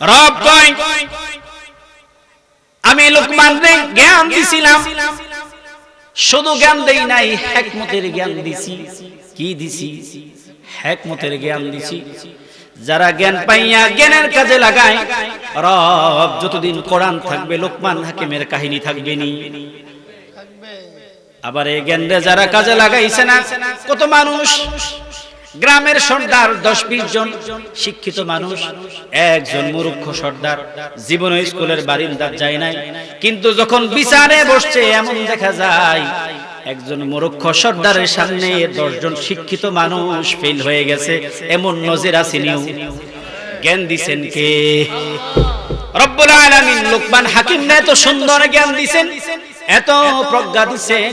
রব কয় আমি লোকমানকে জ্ঞান দিছিলাম, শুধু জ্ঞান দেই নাই, হিকমতের জ্ঞান দিছি। কি দিছি? হিকমতের জ্ঞান দিছি। যারা জ্ঞান পাইয়া জ্ঞানের কাজে লাগায়, রব যতদিন কোরআন থাকবে লোকমান হাকিমের কাহিনী থাকবে নি। আবার এই জ্ঞানরে যারা কাজে লাগাইছে না, কত মানুষ গ্রামের সর্দার 10-20 জন শিক্ষিত মানুষ, একজন মূর্খ সর্দার জীবনে স্কুলের বারিন্দা যায় নাই, কিন্তু যখন বিচারে বসছে এমন দেখা যায় একজন মূর্খ সর্দারের সামনে 10 জন শিক্ষিত মানুষ ফেল হয়ে গেছে। এমন নজির আসেনি। জ্ঞান দিবেন কে? রব্বুল আলামিন লোকমান হাকিমকে এত সুন্দর জ্ঞান দিবেন, এত প্রজ্ঞা দিবেন।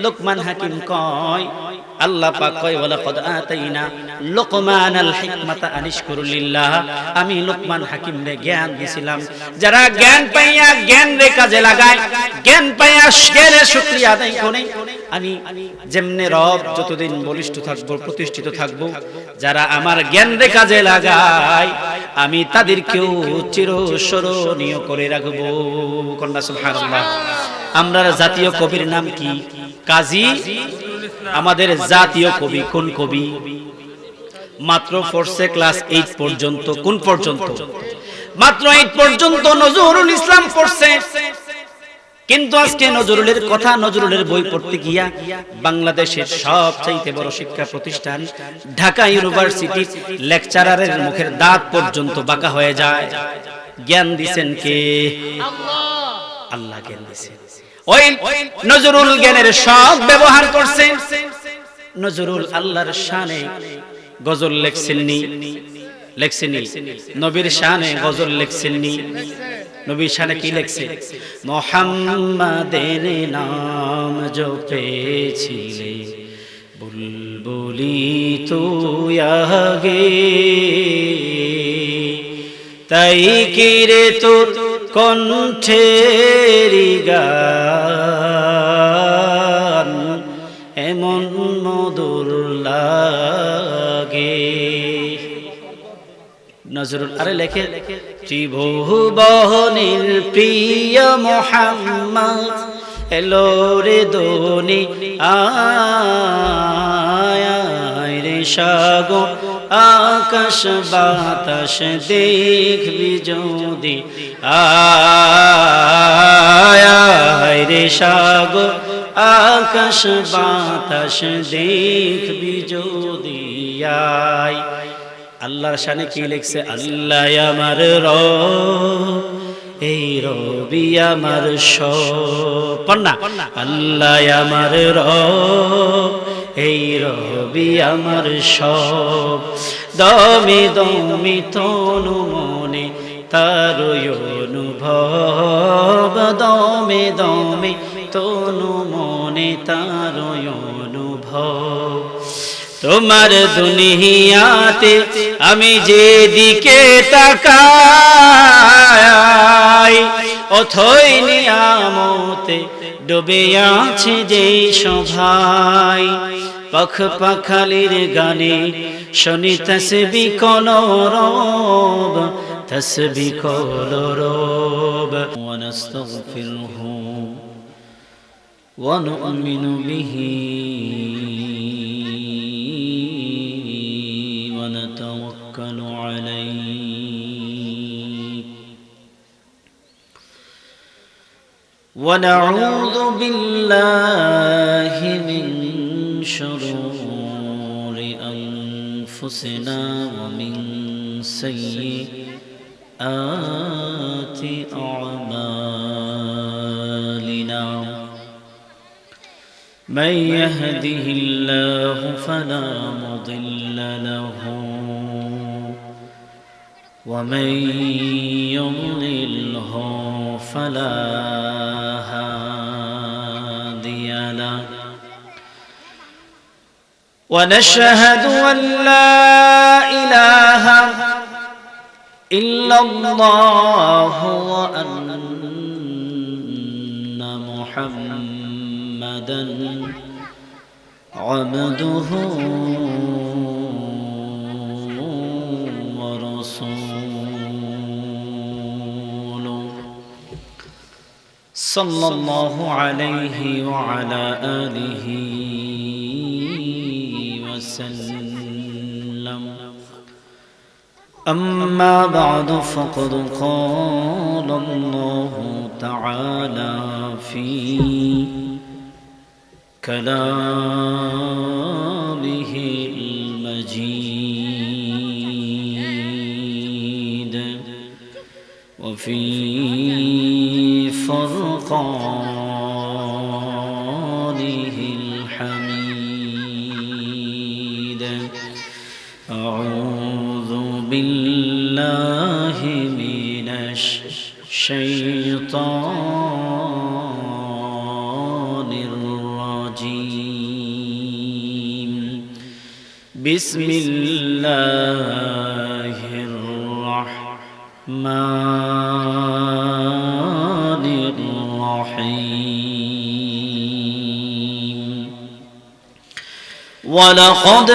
লোকমান হাকিম কয়, আল্লাহ পাক কয় ওয়ালাকাদ আতাইনা লুকমানাল হিকমাতা আনিশকুরু লিল্লাহ। আমি লোকমান হাকিমকে জ্ঞান দিছিলাম। যারা জ্ঞান পাইয়া জ্ঞান রে কাজে লাগায়, জ্ঞান পাইয়া জ্ঞানের শুকরিয়া আদায় করে, আমি যেমনে রব যতদিন বলিষ্ঠ থাকবো, প্রতিষ্ঠিত থাকবো, যারা আমার জ্ঞান রে কাজে লাগায় আমি তাদেরকেও চিরস্মরণীয় করে রাখবো। কন্যা সুবহানাল্লাহ। আমরা জাতীয় কবির নাম কি? কাজী। আমাদের জাতীয় কবি কোন কবি? মাত্র পড়ছে ক্লাস 8 পর্যন্ত। কোন পর্যন্ত? মাত্র 8 পর্যন্ত নজরুল ইসলাম পড়ছে। কিন্তু আজকে নজরুলের কথা, নজরুলের বই পড়তে গিয়া বাংলাদেশের সবচাইতে বড় শিক্ষা প্রতিষ্ঠান ঢাকা ইউনিভার্সিটি লেকচারারের মুখের দাঁত পর্যন্ত বাঁকা হয়ে যায়। জ্ঞান দিবেন কে? আল্লাহ। আল্লাহ জ্ঞান দিবেন। ওই নজরুল জ্ঞানের সব ব্যবহার করছে। নজরুল আল্লাহর শানে গজল লেখছেননি? লেখছেননি? নবীর শানে গজল লেখছেননি? নবীর শানে কি লেখছে? মুহাম্মাদের নাম জপেছিলে বুলবুলি তুই আগে, তাই কি রে তোর কণ্ঠের গান এমন মধুর লাগে। নজরুল আরে লেখে, ত্রিভুবনের প্রিয় মুহাম্মদ এলো রে দোনি আয় রে সাগর আকাশ বাতাস দেখবি যদি আয় রে সাগর আকাশ বাতাস দেখবি যদি আয়। আল্লাহর শানে কি লিখছে? আল্লাহ আমার রব, এই রবি আমার সব। কন্যা আল্লাহ আমার রব, এই রবি আমার সব। দমে দমে তনু মনে তার অনুভব, দমে দমে তনু মনে তার অনুভব। তোমার দুনিয়াতে আমি যেদিকে তাকাই, অথই নিয়ামতে ডুবে আছে যে সভাই। পাখ পাখালির গানে শুনি তসবি কলরব, তসবি কলরব। ওয়া নাস্তাগফিরুহু ওয়া নু'মিনু বিহি ওয়া নাতাওয়াক্কালু আলাইহি ওয়া নাউযু বিল্লাহি মিন শুরুরি আনফুসিনা ওয়া মিন সাইয়্যাতি আ'মালিনা। من يهده الله فلا مضل له ومن يضلله فلا هادي له ونشهد أن لا إله إلا الله وأن محمدا عبده ورسوله সাল্লাল্লাহু আলাইহি ওয়া আলা আলিহি ওয়াসাল্লাম। أما بعد فقد قال الله تعالى في كلامه المجيد وفي فرقانه الحميد. أعوذ بالله من الشيطان الرجيم. بسم الله الرحمن الرحيم. ولقد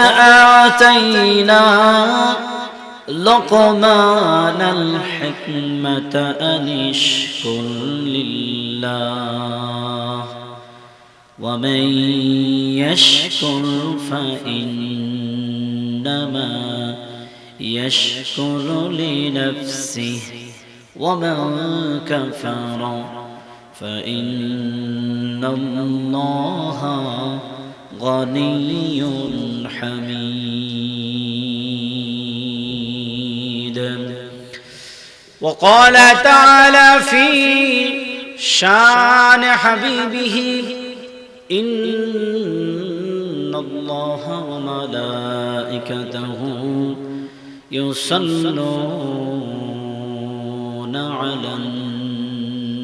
آتينا لقمان الحكمة أن اشكر لله ومن يشكر فإنما يشكر لنفسه ومن كفر فإن الله غني حميد. وقال تعالى في شان حبيبه إن الله وملائكته يصلون على النبي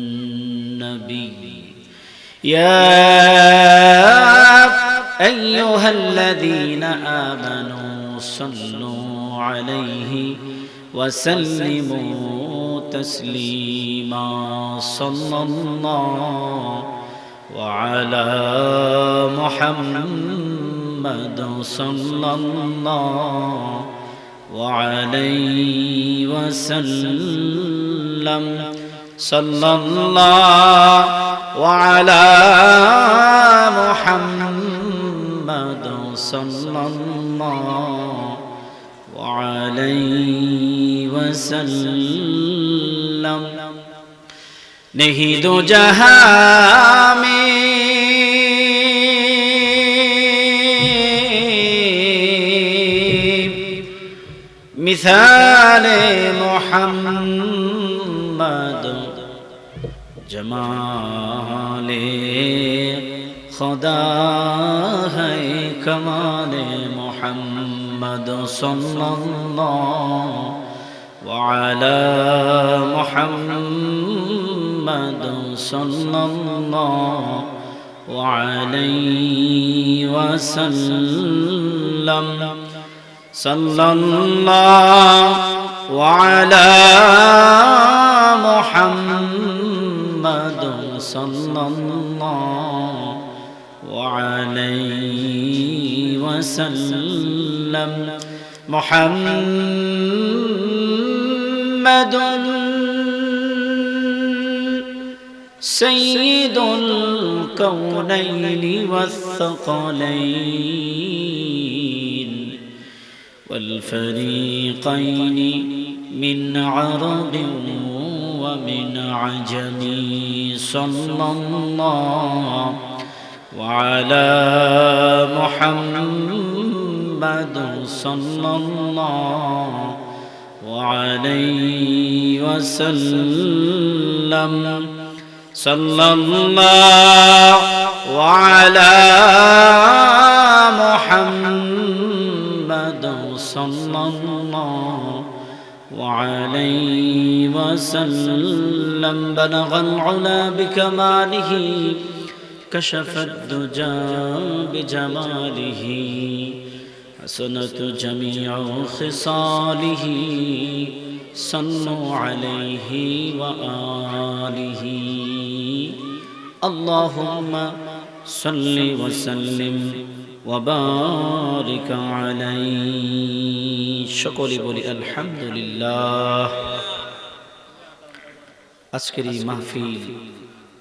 يا أيها الذين آمنوا صلوا عليه وسلموا تسليما. صلى الله وعلى محمد صلى الله وعليه وسلم. صلى الله وعلى محمد صلى الله وعليه وسلم. नहीं दो जहां में मिसाल मोहम्मद जमाले खुदा है कमाले मोहम्मद सल्लल्लाहु वअला मुहम्मद सल्लल्लाहु अलैहि वसल्लम. सल्लल्लाहु अलैहि मुहम्मद सल्लल्लाहु अलैहि वसल्लम. मुहम्मद सय्यिदुल कौनैनि वस्सक़लैन والفريقين من عرب ومن عجم. صلى الله وعلى محمد صلى الله وعليه وسلم. صلى الله وعلى محمد صلى الله وعليه وسلم. بلغ العلا بكماله كشف الدجى بجماله حسنت جميع خصاله. صلوا عليه وآله. اللهم صل وسلم وبارك عليه. সকলে বলি আলহামদুলিল্লাহ। আজকের এই মাহফিল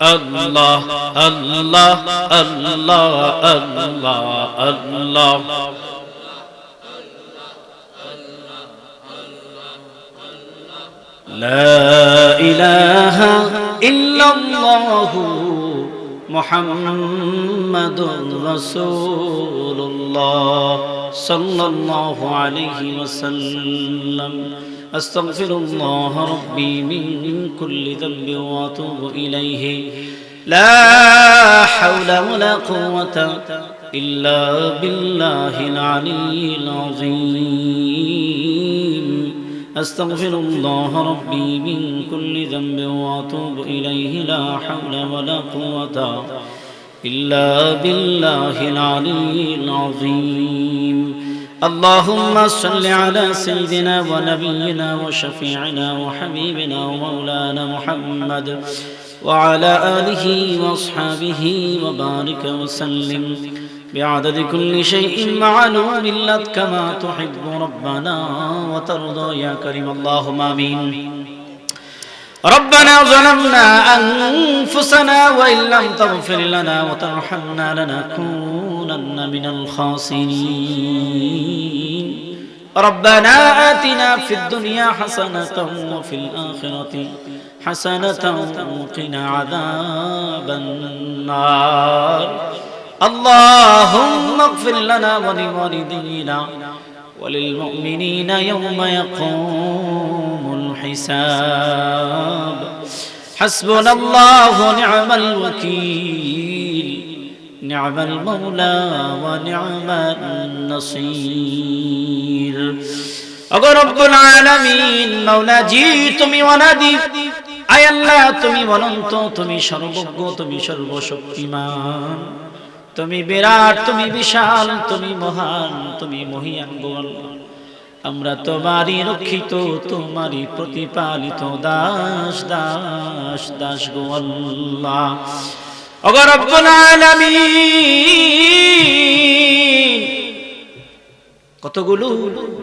আল্লাহ আল্লাহ আল্লাহ আল্লাহ আল্লাহ লা ইলাহা ইল্লাল্লাহু মুহাম্মাদুর রাসূলুল্লাহ সাল্লাল্লাহু আলাইহি ওয়াসাল্লাম আস্তাগফিরুল্লাহ রাব্বি মিন কুল্লি যামবি ওয়া আতুবু ইলাইহি লা হাওলা ওয়ালা কুওয়াতা ইল্লা বিল্লাহিল আলিয়্যিল আযীম আস্তাগফিরুল্লাহ রাব্বি মিন কুল্লি যামবি ওয়া আতুবু ইলাইহি লা হাওলা ওয়ালা কুওয়াতা ইল্লা বিল্লাহিল আলিয়্যিল আযীম اللهم صل على سيدنا ونبينا وشفيعنا وحبيبنا ومولانا محمد وعلى آله وأصحابه وبارك وسلم بعدد كل شيء معلوم لك كما تحب ربنا وترضى يا كريم اللهم آمين ربنا ظلمنا أنفسنا وإن لم تغفر لنا وترحمنا لنكونن من الخاسرين ربنا آتنا في الدنيا حسنة وفي الآخرة حسنة وقنا عذاب النار اللهم اغفر لنا ولوالدينا وللمؤمنين يوم يقوم الحساب حسبنا الله ونعم الوكيل نعم المولى ونعم النصير أقول رب العالمين مولا جئتمي ونادي أي الله تمي ولنت تمي সর্বজ্ঞ তুমি সর্বশক্তিমান তুমি বিরাট তুমি বিশাল তুমি মহান তুমি মহিয়ান গো আল্লাহ আমরা তোমারই রক্ষিত তোমারই প্রতিপালিত দাস দাস দাস গো আল্লাহ ওগো রব্বুল আলামিন কতগুলো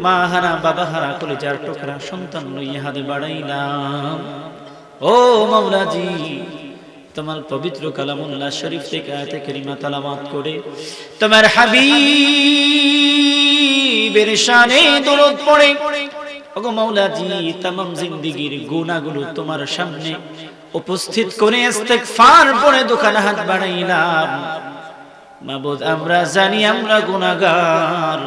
মা হারা বাবা হারা কলিজার টুকরা সন্তান লইয়া হাতে বাড়াইলাম ও মাওলাজি তোমার পবিত্র কালামুল্লাহ শরীফ থেকে আয়াতে কারিমা তেলাওয়াত করে তোমার হাবিবের শানে দরুদ পড়ে ওগো মাওলাজি तमाम জিন্দেগীর গুনাহগুলো তোমার সামনে উপস্থিত করে ইস্তিগফার পড়ে দোকানে হাত বাড়াইলাম মাবুদ আমরা জানি আমরা গুনাহগার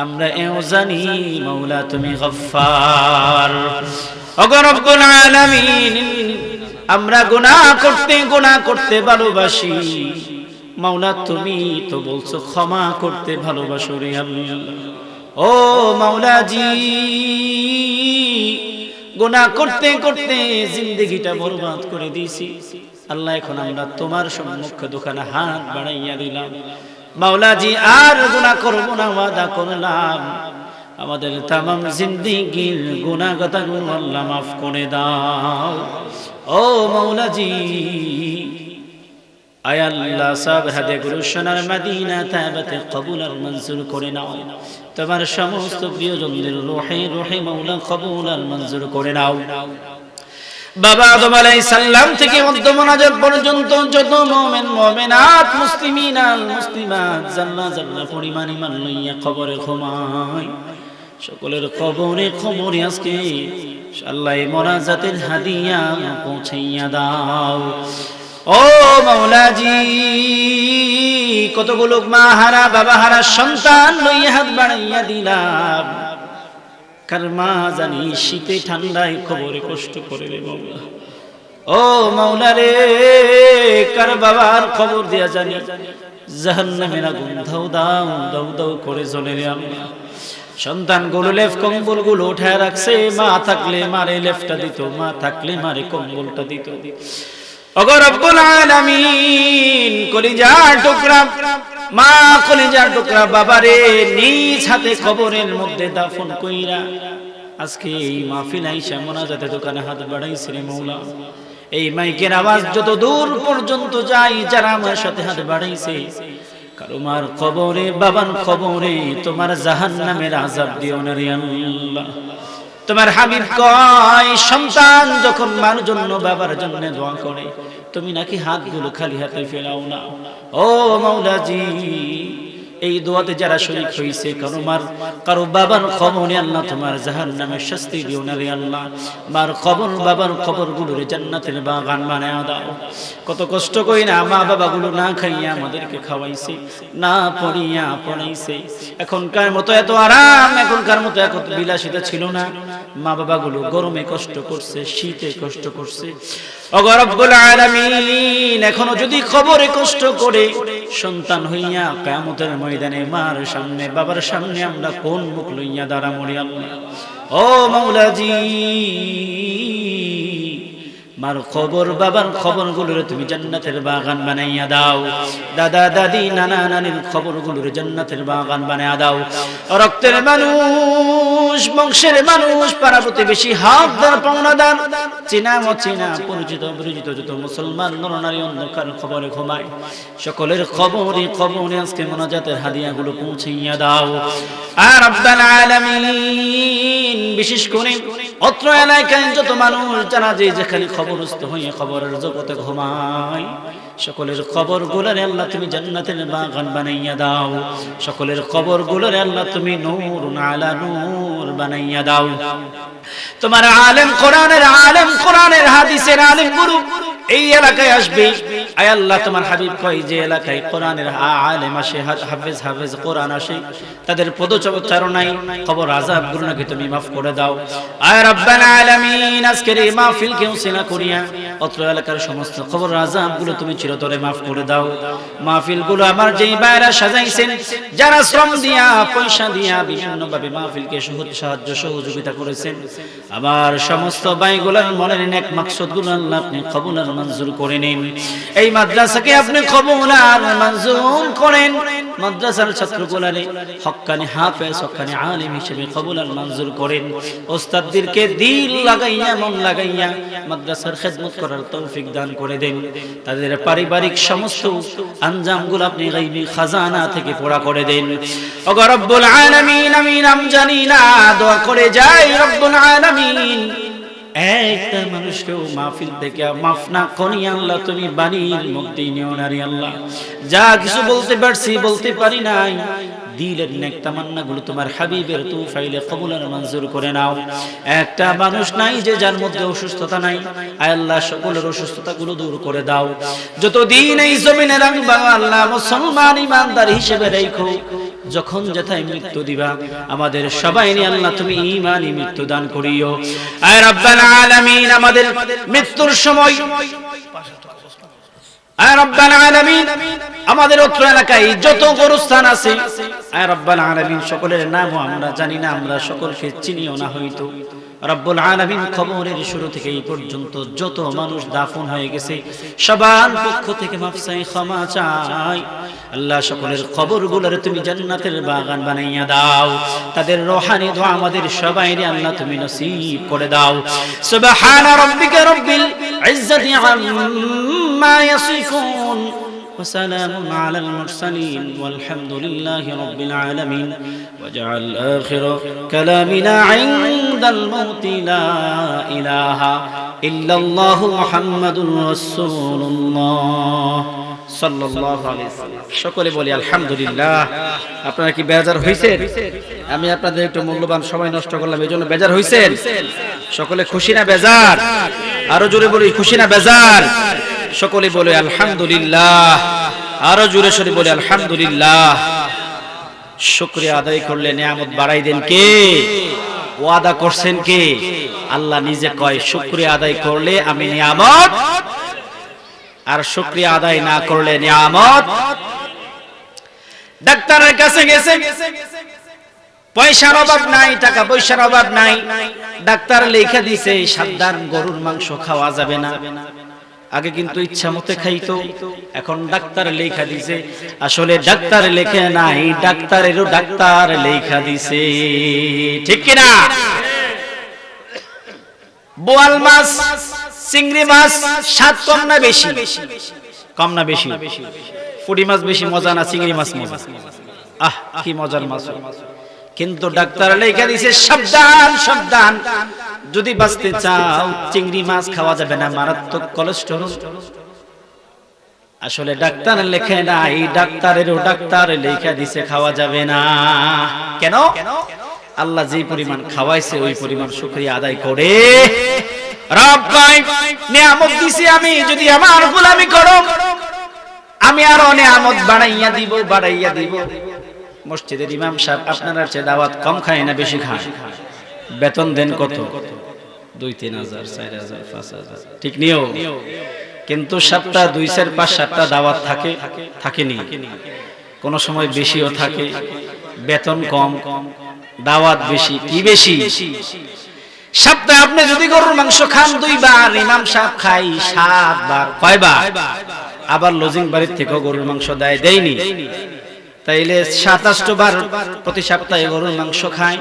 আমরা এও জানি মাওলা তুমি গফফার ওগো রব্বুল আলামিন আমরা গুনাহ করতে ভালোবাসি মাওলা তুমি তো বলছো ক্ষমা করতে ভালোবাসো রে আল্লাহ ও মাওলাজি গুনাহ করতে জিন্দেগিটা বরবাদ করে দিয়েছি আল্লাহ এখন আমরা তোমার সম্মুখে দোকানে হাত বাড়াইয়া দিলাম মাওলাজি আর গুনাহ করব না ওয়াদা করলাম আমাদের तमाम জিন্দেগির গুনাহগাতাগুলো আল্লাহ maaf করে দাও ও মাওলাজি আয় আল্লাহ সব হাদিয়াগুলো সোনার মদিনা তাবাতে কবুল আর মঞ্জুর করে নাও তোমার সমস্ত প্রিয়জনদের রূহে মাওলা কবুল আর মঞ্জুর করে নাও বাবা আদম আলাইহিস সালাম থেকে মধ্যম নাজাত পর্যন্ত যত মুমিন মুমিনাত মুসলিমিন আল মুসলিমাত জান্নাত পরিমাণ ঈমান লইয়া কবরে ঘুমায় সকলের কবরে আজকে আল্লাহ মোনাজাতের হাদিয়া পৌঁছাইয়া দাও ও মাওলাজি কতগুলো মা হারা বাবা হারা সন্তান লইয়া হাত বাড়াইয়া দিলাম কার মা জানি শীতে ঠান্ডায় কবরে কষ্ট করে রে মাওলা ও মাওলা রে কার বাবার খবর দিয়া জানি জাহান্নামের আগুন দাও দাও দাও করে জ্বলে রে আল্লাহ সন্তানগুলো লেফ কম্বলগুলো উঠায় রাখছে মা থাকলে মারে লেফটা দিত মা থাকলে মারে কম্বলটা দিত ওগো রব্বুল আলামিন কলিজার টুকরা মা কলিজার টুকরা বাবারে নিজ হাতে কবরের মধ্যে দাফন কইরা আজকে এই মাহফিল আইসা মোনাজাতে দোকানে হাত বাড়াইছে রে মাওলা এই মাইকের আওয়াজ যত দূর পর্যন্ত যায় যারা আমার সাথে হাত বাড়াইছে কারুমার কবরে বাবার কবরে তোমার জাহান্নামের আযাব দিও না রে আল্লাহ তোমার হাবিব কয় সন্তান যখন মার জন্য বাবার জন্য দোয়া করে তুমি নাকি হাতগুলো খালি হাতে ফেরাও না। ও মাওলাজি, এই দোয়াতে যারা শরীক হইছে, কারো বাবার খবরে আল্লাহ তোমার জাহান্নামের শাস্তি দিও না রে আল্লাহ। মার খবর, বাবার খবর গুলোরে জান্নাতের বাগান বানায় দাও। কত কষ্ট করি না মা বাবা গুলো না খাইয়া আমাদেরকে খাওয়াইছে, না পড়িয়া পড়াইছে। এখনকার মতো এত আরাম, এখনকার মতো এত বিলাসিতা ছিল না। মা বাবা গুলো গরমে কষ্ট করছে, শীতে কষ্ট করছে। ওগো রব্বুল আলামিন, এখনো যদি খবরে কষ্ট করে সন্তান হইয়া কিয়ামতের ময়দানে মার সামনে বাবার সামনে আমরা কোন মুখ লইয়া দাঁড়াবো রে আল্লাহ। ও মাওলাজি, মার খবর, বাবার খবর গুলোরে তুমি জান্নাতের বাগান বানাইয়া দাও। দাদা দাদি, নানা নানির খবর গুলোরে জান্নাতের বাগান বানাইয়া দাও। রক্তের মানুষ, বংশের মানুষ, পাড়া প্রতিবেশী, হাতদার, পাওনাদার, চেনা অচেনা, পরিচিত অপরিচিত যত মুসলমান নরনারী অন্ধকার খবরে ঘুমায়, সকলের খবরে খবরে আজকে মোনাজাতের হাদিয়া গুলো পৌঁছাইয়া দাও। আর রব্বাল আলামিন, বিশেষ করে অত্র এলাকায় যত মানুষ যারা যে যেখানে খবরস্থ হয়ে খবরের জগতে ঘুমায়, সকলের খবর গুলোরে আল্লাহ তুমি জান্নাতের বাগান বানাইয়া দাও। সকলের খবর গুলোরে আল্লাহ তুমি নূর আলা নূর বানাইয়া দাও। তোমার আলেম কোরআনের, আলেম কোরআনের হাদিসের আলেম গুরু এই এলাকায় আসবে। আয় আল্লাহ, তোমার হাবিব কয় যে এলাকায় কোরআনের আলেম আসে, হাফেজ কোরআন আসে, তাদের পদচারণায় কবর আযাব গুলো নাকি তুমি মাফ করে দাও। আয় রব্বাল আলামিন, আজকের এই মাহফিলকে উসিলা করিয়া অত্র এলাকার সমস্ত কবর আযাব গুলো তুমি চিরতরে মাফ করে দাও। মাহফিল গুলো আমার যেই বাইরা সাজাইছেন, যারা শ্রম দিয়া পয়সা দিয়া বিভিন্ন ভাবে মাহফিলকে সাহায্য সহযোগিতা করেছেন, আমার সমস্ত ভাইগুলোর মনের নেক মাকসুদ গুলো আল্লাহ আপনি কবুল আর মঞ্জুর করে নিন। এই মাদ্রাসাকে আপনি কবুল আর মঞ্জুর করেন। মাদ্রাসার ছাত্রগুলোরে হক্কানি হাফেজ, হক্কানি আলেম হিসেবে কবুল আর মঞ্জুর করেন। ওস্তাদদেরকে দিল লাগাইয়া, মন লাগাইয়া মাদ্রাসার খেদমত করার তৌফিক দান করে দেন। তাদের পারিবারিক সমস্ত আঞ্জামগুলো আপনি গায়বী খাজানা থেকে পুরা করে দেন। ওগো রব্বুল আলামিন, আমি নাম জানি না, দোয়া করে যাই রব্বুল আলামিন, একটা মানুষকেও মাহফিল থেকে মাফ না করি আল্লাহ তুমি বাণীর মধ্যে নিও না রে আল্লাহ। যা কিছু বলতে পারছি, বলতে পারি নাই, দিলের নেক তামান্না গুলো তোমার হাবিবের তুফাইলে কবুল আর মঞ্জুর করে নাও। একটা মানুষ নাই যে যার মধ্যে অসুস্থতা নাই, আয় আল্লাহ সকলের অসুস্থতা গুলো দূর করে দাও। যতদিন এই জমিনে রাখবা আল্লাহ মুসলমান ইমানদার হিসেবে রাখো। যখন যেথায় মৃত্যু দিবা আমাদের সবাই নিয়ে আল্লাহ তুমি ঈমানি মৃত্যু দান করিও। আয় রব্বাল আলামিন, আমাদের মৃত্যুর সময়, আয় রব্বাল আলামিন, আমাদের অত্র এলাকায় যত গোরস্থান আছে, আয় রব্বাল আলামিন, সকলের নাম আমরা জানি না, আমরা সকলকে চিনিও না হয়তো। রব্বুল আলামিন, খবরের শুরু থেকে এই পর্যন্ত যত মানুষ দাফন হয়ে গেছে সবার পক্ষ থেকে মাফ চাই, ক্ষমা চাই। আল্লাহ সকলের খবরগুলোরে তুমি জান্নাতের বাগান বানাইয়া দাও। তাদের রূহানি দোয়া আমাদের সবাইরে আল্লাহ তুমি নসিব করে দাও। সুবহানা রাব্বিকা রাব্বিল ইজ্জাতি আম্মা ইয়াসিফুন وسلام على المرسلين والحمد لله رب العالمين واجعل آخر كلامنا عند الموت لا إله إلا الله محمد رسول الله সাল্লাল্লাহু আলাইহি ওয়াসাল্লাম। সকলে বলি আলহামদুলিল্লাহ। আপনারা কি বেজার হইছেন? আমি আপনাদের একটু মূল্যবান সময় নষ্ট করলাম, এজন্য বেজার হইছেন? সকলে খুশি না বেজার? আরো জোরে বলি খুশি না বেজার? সকলে বলে আলহামদুলিল্লাহ। আরো জোরে সরে বলে আলহামদুলিল্লাহ। শুকরিয়া আদায় করলে নিয়ামত বাড়াই দেন কে? ওয়াদা করছেন কে? আল্লাহ নিজে কয় শুকরিয়া আদায় করলে আমি নিয়ামত, আর শুকরিয়া আদায় না করলে নিয়ামত। ডাক্তারের কাছে গেছে, পয়সার অভাব নাই, টাকা পয়সার অভাব নাই, ডাক্তার লেখা দিছে সাবধান, গরুর মাংস খাওয়া যাবে না। আগে কিন্তু ইচ্ছা মতে খাইতো, এখন ডাক্তার লেখা দিছে। আসলে ডাক্তার লেখে নাই, ডাক্তারেরও ডাক্তার লেখা দিছে, ঠিক কিনা? বোয়াল মাছ, চিংড়ি মাছ স্বাদ কম না বেশি? কম না বেশি? পুঁটি মাছ বেশি মজা না চিংড়ি মাছ মজা? আহ কি মজার মাছ! কিন্তু ডাক্তার লেখা দিছে সাবধান সাবধান, যদি বাঁচতে চাও চিংড়ি মাছ খাওয়া যাবে না, মারাত্মক কোলেস্টেরল। আসলে ডাক্তার লেখে নাই, ডাক্তারেরও ডাক্তার লেখা দিছে খাওয়া যাবে না। কেন? আল্লাহ যে পরিমাণ খাওয়াইছে ওই পরিমাণ শুকরিয়া আদায় করে রব কয় নিয়ামত দিছি আমি, যদি আমার গোলামি করো আমি আরো নিয়ামত বাড়াইয়া দিব। মসজিদের ইমাম সাহেব আপনারা চেয়ে দাওয়াত কম খায় না বেশি খায়? বেতন দেন কত? 2-3,000 4,000 5,000 ঠিক নিও, কিন্তু সপ্তাহ 2-4-5-7টা দাওয়াত থাকেনি। কোন সময় বেশিও থাকে, বেতন কম দাওয়াত বেশি। কি বেশি? সপ্তাহে আপনি যদি গরুর মাংস খান 2 বার, ইমাম সাহেব খাই 7 বার। কয়বার? আবার লজিং বাড়ির থেকেও গরুর মাংস দেয়নি। তাইলে 27 বার প্রতি সপ্তাহে গরুর মাংস খায়।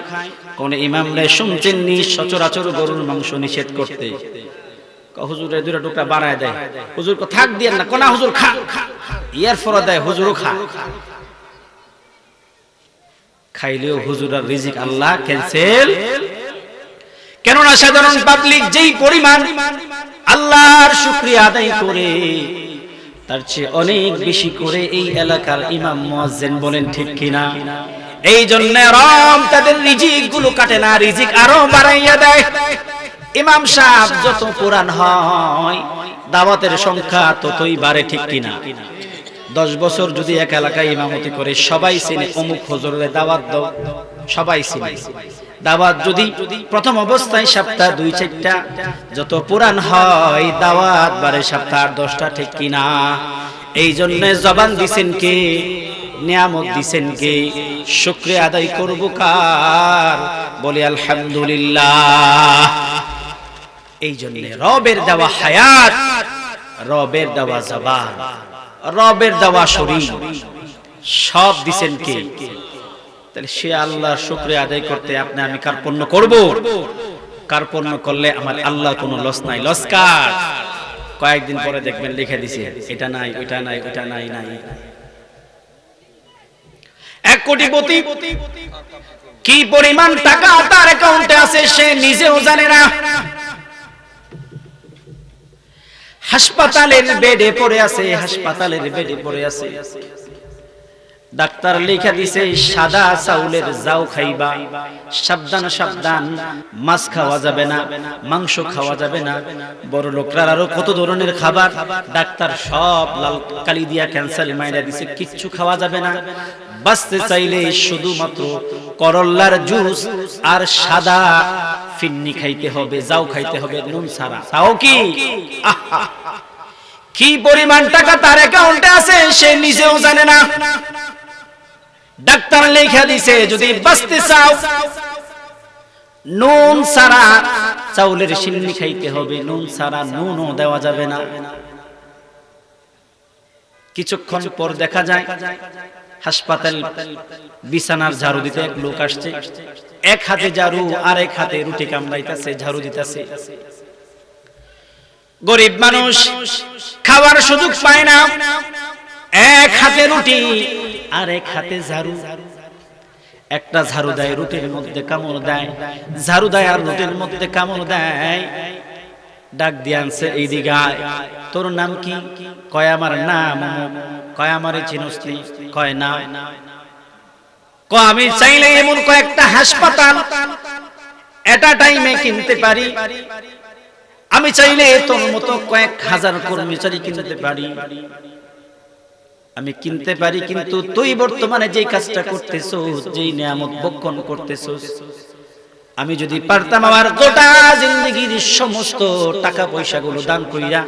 কোন ইমামরা শুনছেন নি সচরাচর গরুর মাংস নিষেধ করতে? হুজুরের 2টা টুকরা বানায় দেয়, হুজুর কো থাক দিয়েন না, কোনা হুজুর খা, ইয়ার ফর দেয় হুজুরও খাইলেও হুজুরের রিজিক আল্লাহ ক্যান্সেল। কেননা সাধারণ পাবলিক যেই পরিমাণ আল্লাহর শুকরিয়া আদায় করে তার চেয়ে অনেক বেশি করে এই এলাকার ইমাম মুয়াজ্জিন বলেন ঠিক কিনা? এই জন্য রব তাদের রিজিক গুলো কাটে না, রিজিক আরো বাড়াইয়া দেয়। ইমাম সাহেব যত পুরান হয় দাওয়াতের সংখ্যা ততই বাড়ে, ঠিক কিনা? 10 বছর যদি এক এলাকায় ইমামতি করে সবাই চিনে অমুক হুজুরের দাওয়াত দাও, সবাই চিনে। দাওয়াত যদি প্রথম অবস্থায় সপ্তাহ 2-4টা, যত পুরান হয় দাওয়াত বাড়ে সপ্তাহ 10টা, ঠিক কিনা? এই জন্য জবান দিছেন কে? নিয়ামত দিছেন কে? শুকরিয়া আদায় করব কার? বলি আলহামদুলিল্লাহ। এই জন্য রবের দেওয়া হায়াত, রবের দেওয়া জবান, রবের দেওয়া শরীর সব দিছেন কে? তাহলে সে আল্লাহর শুকরিয়া আদায় করতে আপনি আমি কার্পণ্য করব? কার্পণ্য করলে আমার আল্লাহ কোনো লস নাই, লসকার। কয়েকদিন পরে দেখবেন লিখে দিছে এটা নাই, ওইটা নাই, ওইটা নাই। 1 কোটিপতি কি পরিমাণ টাকা তার অ্যাকাউন্টে আছে সে নিজেও জানে না। হাসপাতালের বেডে পড়ে আছে, ডাক্তার লেখা দিছে সাদা চাউলের যাও খাইবা, সাবধান, মাছ খাওয়া যাবে না, মাংস খাওয়া যাবে না। বড় লোকরা আরো কত ধরনের খাবার ডাক্তার সব লাল কালি দিয়া ক্যান্সার মাইরা দিছে, কিচ্ছু খাওয়া যাবে না। বাঁচতে চাইলে শুধুমাত্র করল্লার জুস আর সাদা ফিন্নি খাইতে হবে, যাও খাইতে হবে, নুন ছাড়া। তাও কি পরিমাণ টাকা তার অ্যাকাউন্টে আছে সে নিজেও জানে না। ডাক্তার লেখা দিছে যদি বাঁচতে চাও নুন ছাড়া চাউলের সিন্নি খাইতে হবে, নুন ছাড়া নুনও দেওয়া যাবে না। কিছুক্ষণ পর দেখা যায় হাসপাতাল বিছানার ঝাড়ু দিতে এক লোক আসছে, এক হাতে ঝাড়ু আর এক হাতে রুটি কামড়াইতেছে, ঝাড়ু দিতেছে। গরিব মানুষ খাওয়ার সুযোগ পায় না, এক হাতে রুটি আর এক হাতে ঝাড়ু। একটা ঝাড়ু দেয় রুটির মধ্যে কামড় দেয়, ঝাড়ু দেয় আর রুটির মধ্যে কামড় দেয়। ডাক দিয়ে আনছে এইদিকে আয়, তোর নাম কি? কয় আমার নাম অমুক। কয় আমারে চিনস নি? কয় না। কয় আমি চাইলে এমন কয়েকটা হাসপাতাল এটা টাইমে কিনতে পারি, আমি চাইলে তোর মতো কয়েক হাজার কর্মচারী কিনতে পারি, আমি কিনতে পারি, কিন্তু তুই বর্তমানে যে কাজটা করতেছস, যেই নিয়ামত ভক্ষণ করতেছস, আমি যদি পারতাম আমার গোটা জিন্দেগির সমস্ত টাকা পয়সাগুলো দান কইরা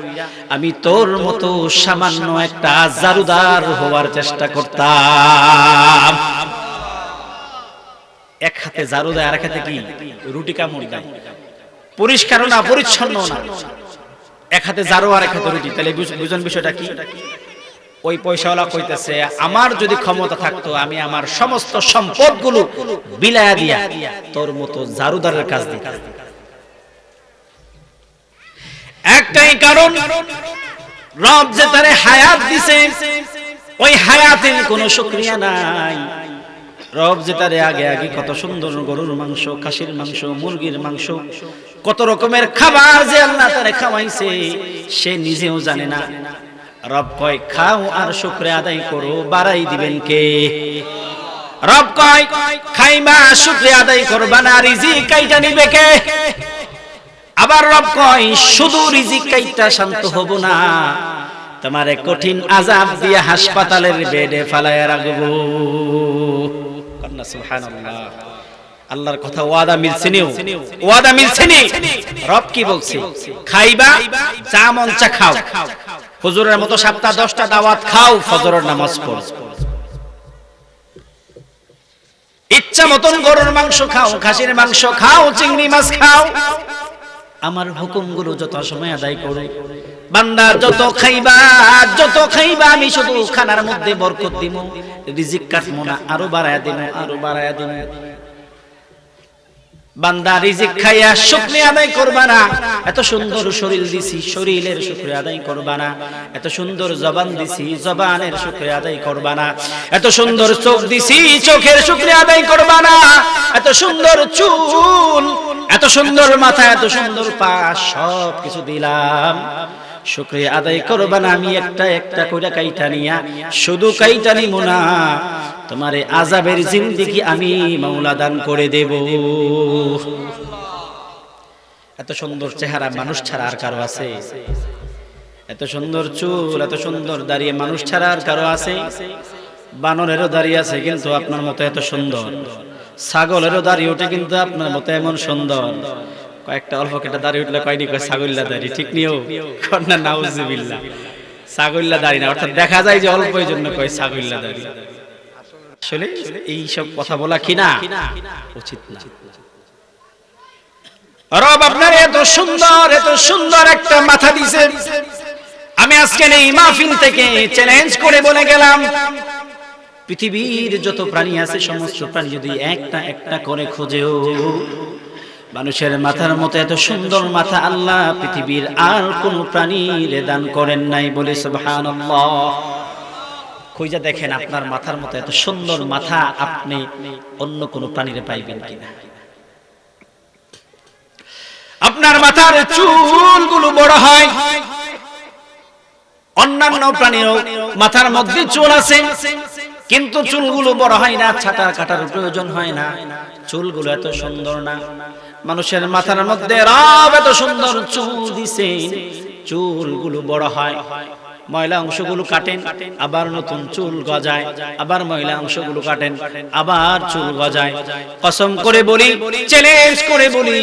আমি তোর মতো সামান্য একটা জারুদার হওয়ার চেষ্টা করতাম। এক হাতে জারু দেয় আর এক হাতে কি রুটি কামড় দেয়, পরিষ্কার না পরিচ্ছন্ন না, এক হাতে জারু আর এক হাতে রুটি। তাহলে বুঝুন বিষয়টা কি? ওই পয়সাওয়ালা কইতেছে আমার যদি ক্ষমতা থাকতো আমি আমার সমস্ত সম্পদগুলো বিলায়া দিয়া তোর মতো জারুদারের কাজ দিতাম। একটাই কারণ, রব যে তারে হায়াত দিছে ওই হায়াতের কোনো শুকরিয়া নাই। রব যে তারে আগে আগে কত সুন্দর গরুর মাংস, খাসির মাংস, মুরগির মাংস, কত রকমের খাবার যে আল্লাহ তারে খাওয়াইছে সে নিজেও জানে না। রব কয় খাও আর শুকরিয়া আদায় করো, বাড়াই দিবেন কে? রব কয় খাইবা শুকরিয়া আদায় করবা না, রিজিক কাইটা নিবে কে? আবার রব কয় শুধু রিজিক কাইটা শান্ত হব না, তোমারে কঠিন আযাব দিয়ে হাসপাতালের বেডে ফালায়া রাখবো। কন্না সুবহানাল্লাহ। আল্লাহর কথা ওয়াদা মিলছে নি? ওয়াদা মিলছে নি? রব কি বলছে? খাইবা, যা মন চা খাও, হুজুরের মতো 7টা 10টা দাওয়াত খাও, ফজরের নামাজ পড়ো, ইচ্ছা মতন গরুর মাংস খাও, খাসির মাংস খাও, চিংড়ি মাছ খাও, আমার হুকুমগুলো যত সময় আদায় করো। বান্দা যত খাইবা আমি শুধু খানার মধ্যে বরকত দিব, রিজিক কাটবো না, আরো বাড়ায়া দিব, আরো বাড়ায়া দিব। বান্দা রিজিক খাইয়া শুকরিয়া আদায় করবা না, এত সুন্দর শরীর দিছি, শরীরের শুকরিয়া আদায় করবা না, এত সুন্দর জবান দিছি, জবানের শুকরিয়া আদায় করবা না, এত সুন্দর চোখ দিছি, চোখের শুকরিয়া আদায় করবা না, এত সুন্দর চুল, এত সুন্দর মাথা, এত সুন্দর পা, সব কিছু দিলাম, শুকরিয়া আদায় করবা না। আমি একটা একটা কইরা কাইটা নিয়া শুধু কাইটা নিমু না, তোমারে আযাবের জিন্দেগি আমি মাওলা দান করে দেব। এত সুন্দর চেহারা মানুষ ছাড়া আর কারো আছে? এত সুন্দর চুল, এত সুন্দর দাঁড়িয়ে মানুষ ছাড়া আর কারো আছে? বানরেরও দাঁড়িয়ে আছে কিন্তু আপনার মতো এত সুন্দর, ছাগলেরও দাঁড়িয়ে ওঠে কিন্তু আপনার মতো এমন সুন্দর। কয়েকটা অল্প কেটে দাঁড়িয়ে উঠলে কয়নি কয় ছাগল্লা দাড়ি, ঠিক নিও? কন্যা নাউজুবিল্লাহ। ছাগল্লা দাড়ি না, অর্থাৎ দেখা যায় যে অল্প, এই জন্য কয় ছাগল্লা দাড়ি। আসলে এই সব কথা বলা কিনা উচিত না। রব আপনার এত সুন্দর একটা মাথা দিয়েছে। আমি আজকে এই মাহফিল থেকে চ্যালেঞ্জ করে বলে গেলাম, পৃথিবীর যত প্রাণী আছে সমস্ত প্রাণী যদি একটা একটা করে খোঁজেও মানুষের মাথার মতো এত সুন্দর মাথা আল্লাহ পৃথিবীর আর কোন প্রাণীর দান করেন নাই, বলে সুবহানাল্লাহ। খুঁজে দেখেন আপনার মাথার মতো এত সুন্দর মাথা আপনি অন্য কোন প্রাণীরে পাইবেন কিনা। আপনার মাথার চুলগুলো বড় হয়, অন্যান্য প্রাণীর মাথার মধ্যে চুল আছে কিন্তু চুলগুলো বড় হয় না, ছাটা কাটার প্রয়োজন হয় না, চুলগুলো এত সুন্দর না। মানুষের মাথার মধ্যে রব এত সুন্দর চুল দিছেন, চুলগুলো বড় হয়, ময়লা অংশগুলো কাটেন, আবার নতুন চুল গজায়, আবার ময়লা অংশগুলো কাটেন, আবার চুল গজায়। কসম করে বলি, চ্যালেঞ্জ করে বলি,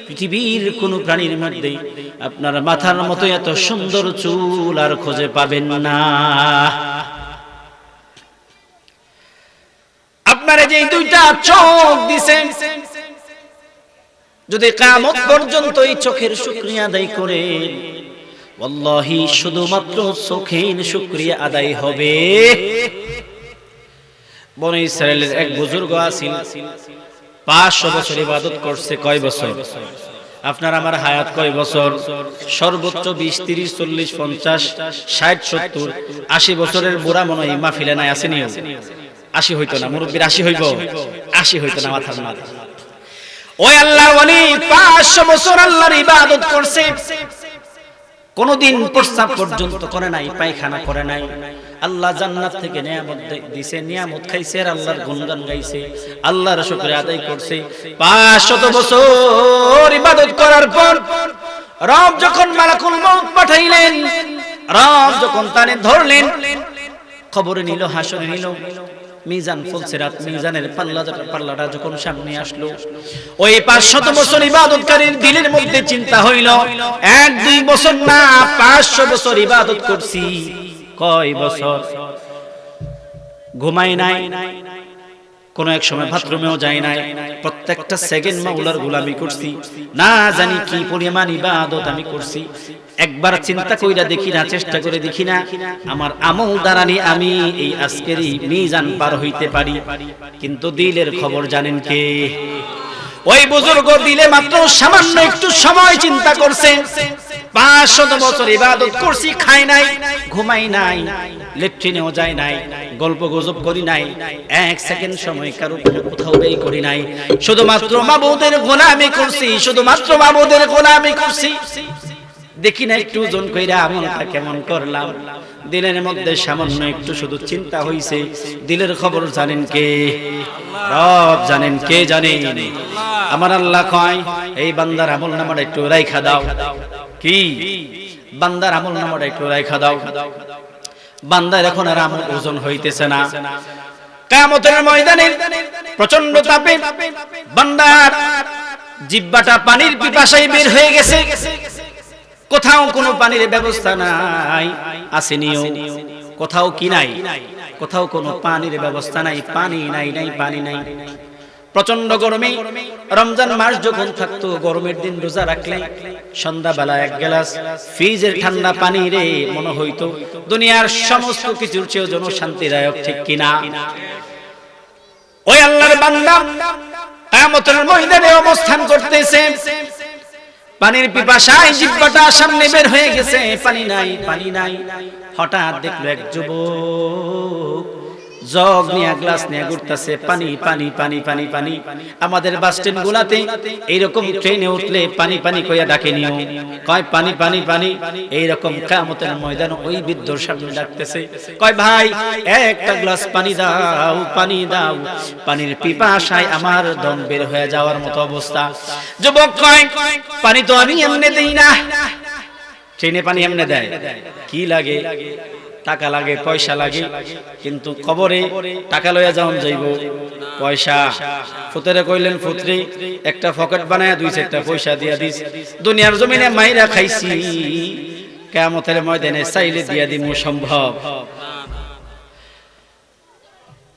পৃথিবীর কোন প্রাণীর মধ্যে আপনার মাথার মতো এত সুন্দর চুল আর খুঁজে পাবেন না। আপনারা যে দুইটা চোখ দিছেন, যদি কিয়ামত পর্যন্ত এই চোখের শুকরিয়া আদায় করেন, ওয়াল্লাহি শুধুমাত্র চোখের শুকরিয়া আদায় হবে। বনি ইসরাইলের এক বুজুর্গ আছেন, 500 বছর ইবাদত করছে। কয় বছর? আপনার আমার হায়াত কয় বছর? সর্বোচ্চ 20, 30, 40, 50, 60, 70, 80 বছরের বুড়া মনে হয় মাহফিলে নাই, আসেনি? 80 হইতো না, মুরব্বীর 80 হইব? 80 হইতো না মাথার মাথা। ওই আল্লাহর ওলি 500 বছর আল্লাহর ইবাদত করছে, কোনদিন প্রস্রাব পর্যন্ত করে নাই, পায়খানা করে নাই। আল্লাহ জান্নাত থেকে নিয়ামত দিয়েছে, নিয়ামত খাইছে, আর আল্লাহর গুণগান গাইছে, আল্লাহর শুকরিয়া আদায় করছে। 500 বছর ইবাদত করার পর রব যখন মালাকুল মউত পাঠাইলেন, রব যখন তারে ধরলেন, খবরে নিল, হাসরে নিল, মিজান ফুলসিরাত, মিজানের পাল্লাটা যখন সামনে আসলো, ওই 500 বছর ইবাদতকারীর দিলের মধ্যে চিন্তা হইল, 1-2 বছর না, 500 বছর ইবাদত করছি। কয় বছর? ঘুমাই নাই, কোন এক সময় বাথরুমেও যাই নাই, প্রত্যেকটা সেকেন্ড মাওলার গোলামি করছি, না জানি কি পরিমাণ ইবাদত আমি করছি। একবার চিন্তা কইরা দেখি না, চেষ্টা করে দেখি না, আমার আমল দ্বারানি আমি এই আজকের মিজান পার হইতে পারি। কিন্তু দিলের খবর জানেন কে? ওই বুজুর্গ দিলে মাত্র সামান্য একটু সময় চিন্তা করছে, 500 বছর ইবাদত করছি, খাই নাই, ঘুমাই নাই, লেট্রিনেও যায় নাই, গল্প গুজব করি নাই, 1 সেকেন্ড সময় কারো কোথাও ব্যয় করি নাই, শুধুমাত্র মাবুদের গোলামি করছি, শুধুমাত্র মাবুদের গোলামি করছি। দেখি না একটু ওজন কইরা আমলটা কেমন করলাম। দিলের মধ্যে সামান্য একটু শুধু চিন্তা হইছে, দিলের খবর জানেন কে? রব জানেন। কে জানেন? আমার আল্লাহ কয় এই বান্দার আমল নামাটা একটু রাইখা দাও। কি? বান্দার আমল নামাটা একটু রাইখা দাও। বান্দার এখন আর আমল ওজন হইতেছে না। কিয়ামতের ময়দানে প্রচন্ড তাপে বান্দার জিহ্বাটা পানির পিপাসায় বের হয়ে গেছে। কোথাও কোনো পানির ব্যবস্থা নাই, আসেনিও। কোথাও কি নাই? কোথাও কোনো পানির ব্যবস্থা নাই। পানি নাই, পানি নাই। প্রচন্ড গরমে রমজান মাস যখন থাকতো, গরমের দিন রোজা রাখলে সন্ধ্যাবেলা এক গ্লাস ফ্রিজের ঠান্ডা পানি রে মনে হইতো দুনিয়ার সমস্ত কিছুর চেয়ে যেন শান্তিদায়ক, ঠিক কিনা? ওই আল্লাহর বান্দা কিয়ামতের ময়দানে অবস্থান করতেছে, পানির পিপাসায় জিহ্বাটা সামনে বের হয়ে গেছে, পানি নাই, পানি নাই। হঠাৎ দেখলো এক যুবক জগ নিয়ে গ্লাস নিয়ে ঘুরতেছে, পানি পানি পানি পানি পানি। আমাদের বাস স্ট্যান্ড গুলাতে এইরকম ট্রেনে উঠলে পানি পানি কইয়া ডাকে নিও, কয় পানি পানি পানি। এইরকম কিয়ামতের ময়দানে ওই বৃদ্ধর সামনে ডাকতেছে, কয় ভাই একটা গ্লাস পানি দাও, পানি দাও। পানির পিপাসায় আমার দম বের হয়ে যাওয়ার মতো অবস্থা। যুবক কয় পানি তো আমি এমনি দেই না। ট্রেনে পানি এমনি দেয়? কি লাগে? টাকা লাগে, পয়সা লাগে। কিন্তু কবরে টাকা লইয়া যাওন যাইব, পয়সা। ফুতরে কইলেন ফুতরি একটা পকেট বানায়া 2-4টা পয়সা দিয়া দিস। দুনিয়ার জমিনে মাইরা খাইছি, কিয়ামতের ময়দানে চাইলে দিয়া দিমু সম্ভব?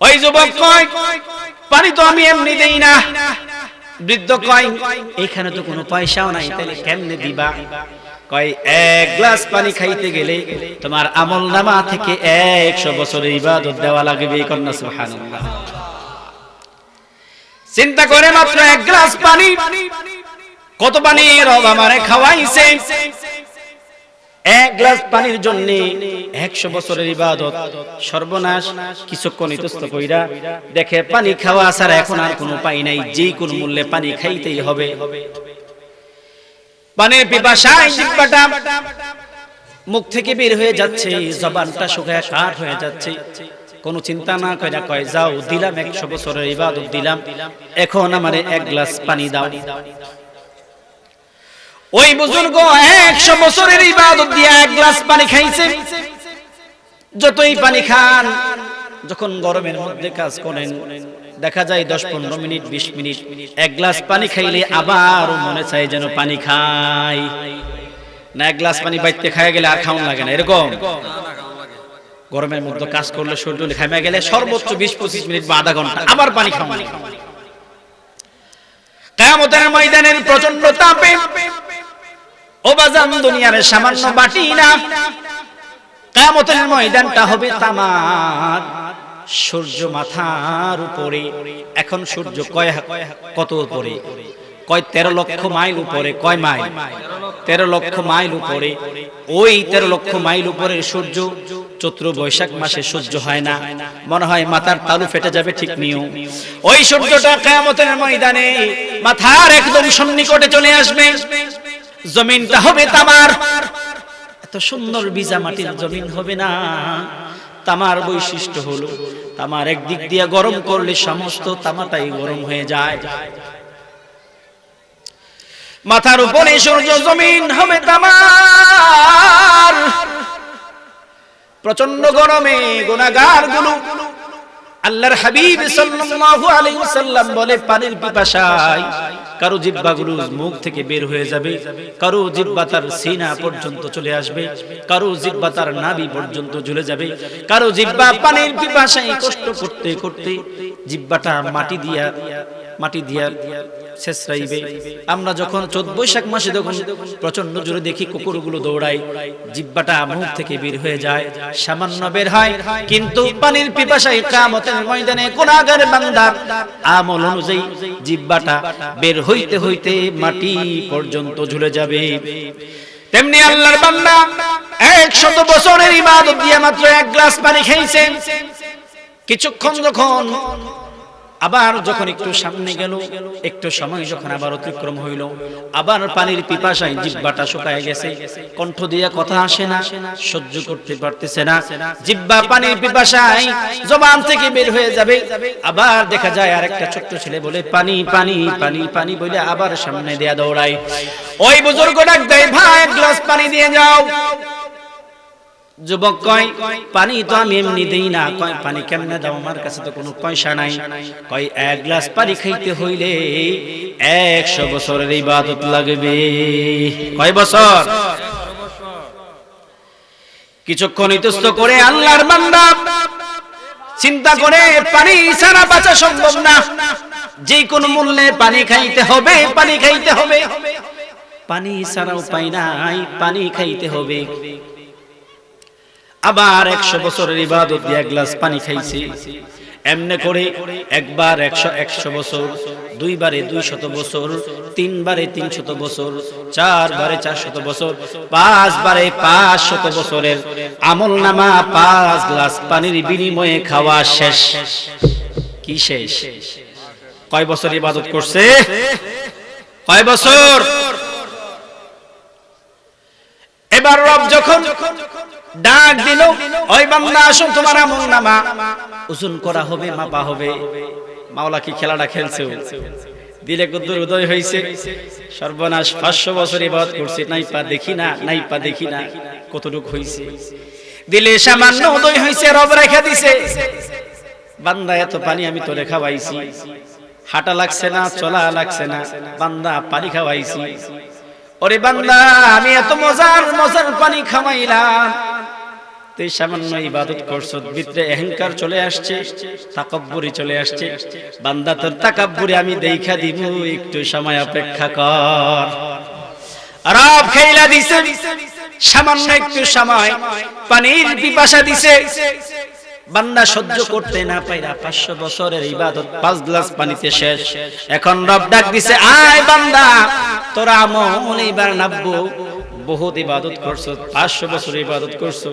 ওই যুবক কয় পানি তো আমি এমনি দেই না। বৃদ্ধ কয় এখানে তো কোনো পয়সাও নাই, তাহলে কেমনে দিবা? কয় এক গ্লাস পানি খাইতে গেলে তোমার আমলনামা থেকে 100 বছরের ইবাদত দেওয়া লাগবে। কন্যা সুবহানাল্লাহ। চিন্তা করে মাত্র এক গ্লাস পানি, কত পানি রব আমারে খাওয়াইছে। এক গ্লাস পানির জন্য 100 বছরের ইবাদত। সর্বনাশ। কিছুক্ষণ ইতস্ত কইরা দেখে পানি খাওয়া ছাড়া এখন আর কোনো উপায় নাই, যে কোন মূল্যে পানি খাইতেই হবে। পানির পিপাসায় জিহ্বাটা মুখ থেকে বের হয়ে যাচ্ছে, জবানটা শুকায় কাঠ হয়ে যাচ্ছে। কোনো চিন্তা না কইরা কয় যাও, দিলাম 100 বছরের ইবাদত দিলাম, এখন আমারে এক গ্লাস পানি দাও। ওই বুজুর্গ 100 বছরের ইবাদত দিয়ে এক গ্লাস পানি খাইছে। যতই পানি খান, যখন গরমের মধ্যে কাজ করেন, দেখা যায় 10-15 মিনিট 20 মিনিট এক গ্লাস পানি খাইলে আবার মনে চায় যেন পানি খাই না। এক গ্লাস পানি বাইতে খাইয়া গেলে আর খাওন লাগে না, এরকম। গরমের মধ্যে কাজ করলে শরীর ঘামে গেলে সর্বোচ্চ 20-25 মিনিট বা আধা ঘন্টা আবার পানি খাওয়া লাগে। কিয়ামতের ময়দানের প্রচন্ড তাপে ও বাজান দুনিয়ার সামান্য বাটি না, কিয়ামতের ময়দানটা হবে তামার। সূর্য মাথার উপরে। এখন সূর্য কত উপরে? কয় 13 লক্ষ মাইল উপরে। কয় মাইল? 13 লক্ষ মাইল উপরে। ওই 13 লক্ষ মাইল উপরে সূর্য চৈত্র বৈশাখ মাসে সহ্য হয় না, মনে হয় মাথার তালু ফেটে যাবে, ঠিক নিও। ওই সূর্যটা কিয়ামতের ময়দানে মাথার একদম সন্নিকটে চলে আসবে। জমিনটা হবে তামার। এত সুন্দর ভিজা মাটির জমিন হবে না। তামার বৈশিষ্ট্য হলো তামার একদিক দিয়ে গরম করলে সমস্ত তামাটাই গরম হয়ে যায়। মাথার উপরে সূর্য, জমিন হবে তামার। প্রচন্ড গরমে গুনাহগার গুলো আল্লাহর হাবিব সাল্লাল্লাহু আলাইহি ওয়াসাল্লাম বলে পানির পিপাসায় কারো জিহ্বাগুলো মুখ থেকে বের হয়ে যাবে, কারো জিহ্বা তার সিনা পর্যন্ত চলে আসবে, কারো জিহ্বা তার নাভি পর্যন্ত ঝুলে যাবে, কারো জিহ্বা পানির পিপাসায় কষ্ট করতে করতে জিহ্বাটা মাটি দিয়া শেষরাইবে। আমরা যখন চৈত বৈশাখ মাসে যখন প্রচন্ড জোরে দেখি কুকুরগুলো দৌড়ায়, জিহ্বাটা মুখ থেকে বের হয়ে যায়, সামান্য বের হয়, কিন্তু পানির পিপাসায় কিয়ামতের ময়দানে গুনাহগার বান্দার আমল অনুযায়ী জিহ্বাটা বের হইতে হইতে মাটি পর্যন্ত ঝুলে যাবে। তেমনি আল্লাহর বান্দা 100 বছরের ইবাদত দিয়ে মাত্র এক গ্লাস পানি খাইছে। কিছুক্ষণ যখন আবার যখন একটু সামনে গেল, একটু সময় যখন আবার অতিক্রম হইল, আবার পানির পিপাসায় জিহ্বাটা শুকায় গেছে, কণ্ঠ দিয়ে কথা আসে না, সহ্য করতে পারতেছে না, জিহ্বা পানির পিপাসায় জবান থেকে বের হয়ে যাবে। আবার দেখা যায় আরেকটা ছোট্ট ছেলে বলে পানি পানি পানি পানি বলে আবার সামনে দেয়া দৌড়ায়। ওই বুজুর্গ ডাক দেয়, ভাই এক গ্লাস পানি দিয়ে যাও। যুবক কয়, পানি তো আমি এমনি দেই না। কয়, পানি কেমনে দাও, আমার কাছে তো কোনো পয়সা নাই। কয়, এক গ্লাস পানি খাইতে হইলে 100 বছরের ইবাদত লাগবে। কয় বছর? কিছুক্ষণ ইতস্ত করে আল্লাহর বান্দা চিন্তা করে, পানি ছাড়া বাঁচা সম্ভব না, যে কোনো মূল্যে পানি খাইতে হবে, পানি খাইতে হবে, পানি ছাড়া উপায় নাই, পানি খাইতে হবে। আবার 100 বছরের ইবাদত দিয়ে এক গ্লাস পানি খাইছে। এমনে করে একবার 100 বছর, দুইবারে 200 বছর, তিনবারে 300 বছর, চারবারে 400 বছর, পাঁচবারে 500 বছরের আমলনামা 5 গ্লাস পানির বিনিময়ে খাওয়া শেষ। কি শেষ? কয় বছর ইবাদত করছে? কয় বছর? এবার রব যখন ডাক দিল, ওই বান্দা আসো, তোমার আমলনামা ওজন করা হবে, মাপা হবে। মাওলা কি খেলাটা খেলছে? দিলে কদ্দুর উদয় হইছে, সর্বনাশ, 500 বছর ইবাদত করছে, নাইপা দেখি না, নাইপা দেখি না, কতটুকু হইছে? দিলে সামান্য উদয় হইছে, রব রেখা দিছে। বান্দা, এত পানি আমি তোরে খাওয়াইছি, হাঁটা লাগছে না, চলা লাগছে না, বান্দা পানি খাওয়াইছি। ওরে বান্দা, আমি এত মজার মজার পানি খাওয়াইলাম, তুই সামান্য ইবাদত করছ, ভিতরে অহংকার চলে আসছে, তাকাব্বুরি চলে আসছে। বান্দা, তোর তাকাব্বুরি আমি দেখা দিব, একটু সময় অপেক্ষা কর। রব খেলা দিছে, সামান্য একটু সময় পানির পিপাসা দিছে। বান্দা সহ্য করতে না পাইরা 500 বছরের ইবাদত 5 গ্লাস পানিতে শেষ। এখন রব ডাক দিছে, আয় বান্দা, তোরা আমল এবার নাববো। বহুত ইবাদত করছো, 500 বছর ইবাদত করছো,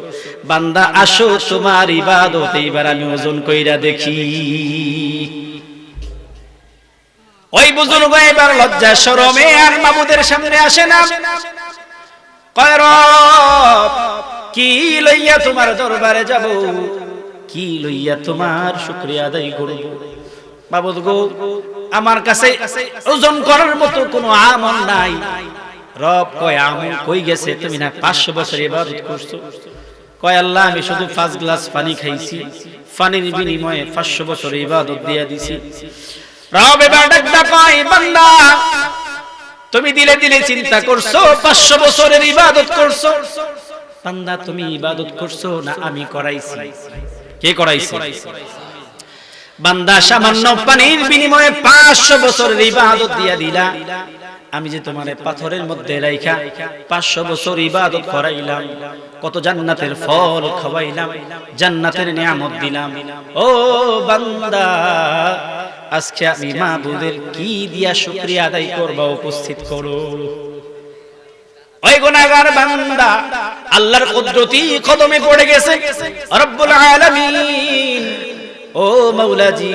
বান্দা আসো, তোমার ইবাদত এইবার আমি ওজন কইরা দেখি। ওই বুজুর্গ এবার লজ্জা শরমে আর মাবুদের সামনে আসে না। কয়, রব, কি লইয়া তোমার দরবারে যাব, কি লইয়া তোমার শুকরিয়া আদায় করব? মাবুদ গো, আমার কাছে ওজন করার মতো কোনো আমল নাই। রব কয়, আমল কই গেছে? তুমি না 500 বছর ইবাদত করছো। কয়, আল্লাহ, আমি শুধু 5 গ্লাস পানি খাইছি, পানির বিনিময়ে 500 বছর ইবাদত দিয়া দিছি। রব এবার ডাকটা কয়, বান্দা, তুমি দিলে দিলে চিন্তা করছো, 500 বছরের ইবাদত করছো। বান্দা, তুমি ইবাদত করছো না আমি করাইছি? কে করাইছে? বান্দা, সামান্য পানির বিনিময়ে 500 বছরের ইবাদত দিয়া দিলা। আমি যে তোমারে পাথরের মধ্যে রাইখা 500 বছর ইবাদত করাইলাম, কত জান্নাতের ফল খাওয়াইলাম, জান্নাতের নিয়ামত দিলাম। ও বান্দা, আজকে আমি মাবুদের কি দিয়া শুকরিয়া আদায় করবা, উপস্থিত করো। ওই গুনাহগার বান্দা আল্লাহর কুদরতি কদমে পড়ে গেছে। রব্বুল আলামিন, ও মাওলাজি,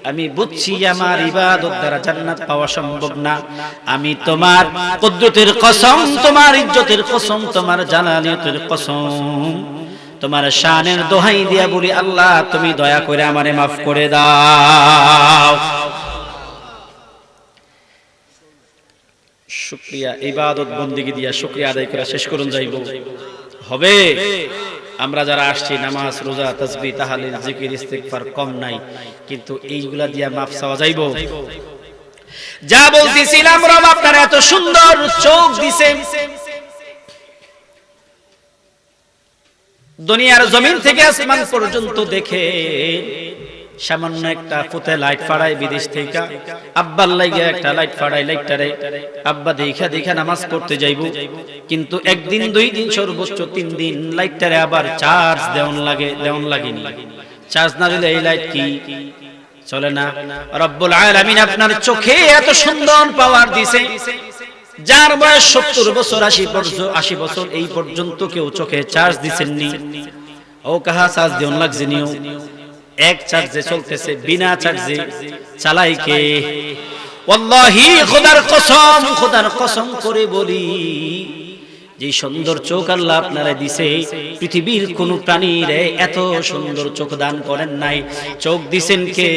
আমি বুঝছি আমার ইবাদত দ্বারা জান্নাত পাওয়া সম্ভব না। আমি তোমার কুদরতের কসম, তোমার ইজ্জতের কসম, তোমার জালালিয়াতের কসম, তোমার শানের দোহাই দিয়া বলি, আল্লাহ, তুমি দয়া করে আমারে মাফ করে দাও। শুকরিয়া, ইবাদত বন্দেগী দিয়া শুকরিয়া আদায় করে শেষ করুন যাইব হবে। আমরা যারা আসছি, নামাজ, রোজা, তাসবিহ, তাহলিল, জিকির, ইস্তিগফার কম নাই, কিন্তু এইগুলা দিয়া মাফ চাওয়া যাইব? যা বলতেছিলাম, রব আপনার এত সুন্দর চোখ দিছে, দুনিয়ার জমিন থেকে আসমান পর্যন্ত দেখে। সামান্য একটা ফুতে লাইট ফাড়ায় বিদেশ থেকে, আব্বার লাগিয়া একটা লাইট ফাড়ায়, লাইটটারে আব্বা দেখা দেখা নামাজ পড়তে যাইব, কিন্তু একদিন, 2 দিন, সর্বোচ্চ 3 দিন লাইটটারে আবার চার্জ দেওয়ান লাগেনি। চার্জ না দিলে এই লাইট কি চলে না। রব্বুল আলামিন আপনার চোখে এত সুন্দর পাওয়ার দিছে, যার বয়স 70 বছর, 80 বছর, এই পর্যন্ত কেউ চোখে চার্জ দিছেননি। ও কাহা চার্জ দেওয়ান লাগছে নিও, এক চার্জে চলতেছে, বিনা চার্জে চালাই কে? ওয়াল্লাহি খোদার কসম করে বলি, যে সুন্দর চোখ আল্লাহ আপনারা দিছে, পৃথিবীর কোন প্রাণীর এত সুন্দর চোখ দান করেন নাই। চোখ দিছেন কে?